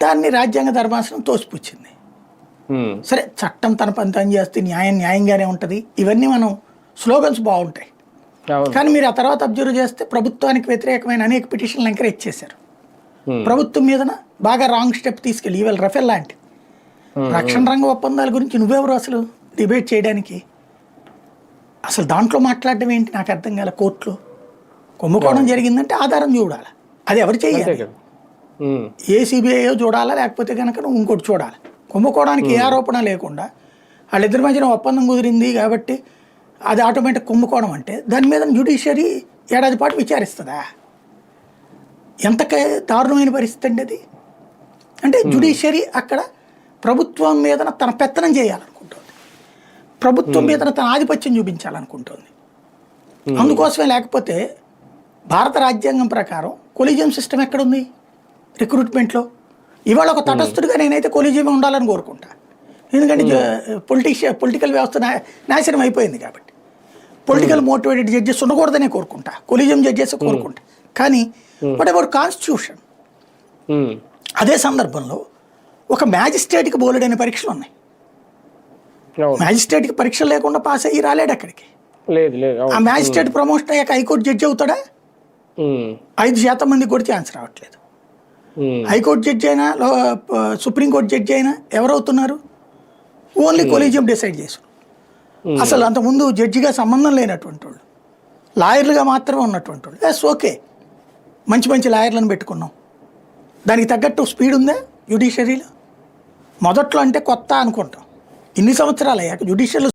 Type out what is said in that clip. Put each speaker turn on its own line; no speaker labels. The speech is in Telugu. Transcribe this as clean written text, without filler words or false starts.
దాన్ని రాజ్యాంగ ధర్మాసనం తోసిపుచ్చింది. సరే, చట్టం తన పని తను చేస్తే న్యాయంగానే ఉంటుంది. ఇవన్నీ మనం స్లోగన్స్ బాగుంటాయి, కానీ మీరు ఆ తర్వాత అబ్జర్వ్ చేస్తే ప్రభుత్వానికి వ్యతిరేకమైన అనేక పిటిషన్లు ఎంకరేజ్ చేశారు. ప్రభుత్వం మీదన బాగా రాంగ్ స్టెప్ తీసుకెళ్ళి ఈవేళ రఫేల్ లాంటి రక్షణ రంగ ఒప్పందాల గురించి నువ్వెవరు అసలు డిబేట్ చేయడానికి? అసలు దాంట్లో మాట్లాడడం ఏంటి నాకు అర్థం కాలే. కోర్టులో కుంభకోణం జరిగిందంటే ఆధారం చూడాలి, అది ఎవరు చేయాలి? ఏ సిబిఐయో చూడాలా, లేకపోతే కనుక నువ్వు ఇంకోటి చూడాలి. కుంభకోణానికి ఏ ఆరోపణ లేకుండా వాళ్ళిద్దరి మధ్యన ఒప్పందం కుదిరింది కాబట్టి అది ఆటోమేటిక్ కుంభకోణం అంటే దాని మీద జ్యుడిషియరీ ఏడాది పాటు విచారిస్తుందా? ఎంత దారుణమైన పరిస్థితి అండి అది. అంటే జ్యుడిషియరీ అక్కడ ప్రభుత్వం మీద తన పెత్తనం చేయాలనుకుంటుంది, ప్రభుత్వం మీద తన ఆధిపత్యం చూపించాలనుకుంటుంది. అందుకోసమే, లేకపోతే భారత రాజ్యాంగం ప్రకారం కొలీజియం సిస్టమ్ ఎక్కడుంది రిక్రూట్మెంట్లో? ఇవాళ ఒక తటస్థుడిగా నేనైతే కొలీజియం ఉండాలని కోరుకుంటా. ఎందుకంటే పొలిటికల్ వ్యవస్థ నాశనం అయిపోయింది కాబట్టి పొలిటికల్ మోటివేటెడ్ జడ్జెస్ ఉండకూడదనే కోరుకుంటా, కొలీజియం జడ్జెస్ కోరుకుంటా. కానీ వాట్ అబౌట్ కాన్స్టిట్యూషన్? అదే సందర్భంలో ఒక మ్యాజిస్ట్రేట్కి బోలెడైన పరీక్షలు ఉన్నాయి. మ్యాజిస్ట్రేట్కి పరీక్షలు లేకుండా పాస్ అయ్యి రాలేడు అక్కడికి. ఆ మ్యాజిస్ట్రేట్ ప్రమోషన్ అయ్యాక హైకోర్టు జడ్జి అవుతాడా? 5% మందికి కూడా ఛాన్స్ రావట్లేదు. హైకోర్టు జడ్జి అయినా సుప్రీంకోర్టు జడ్జి అయినా ఎవరవుతున్నారు? ఓన్లీ కొలీజియం డిసైడ్ చేశారు. అసలు అంతకుముందు జడ్జిగా సంబంధం లేనటువంటి వాళ్ళు, లాయర్లుగా మాత్రమే ఉన్నటువంటి వాళ్ళు. ఎస్, ఓకే, మంచి మంచి లాయర్లను పెట్టుకున్నాం. దానికి తగ్గట్టు స్పీడ్ ఉందా జ్యుడిషియరీలో? మొదట్లో అంటే కొత్త అనుకుంటాం, ఇన్ని సంవత్సరాలు అయ్యాక జ్యుడిషియల్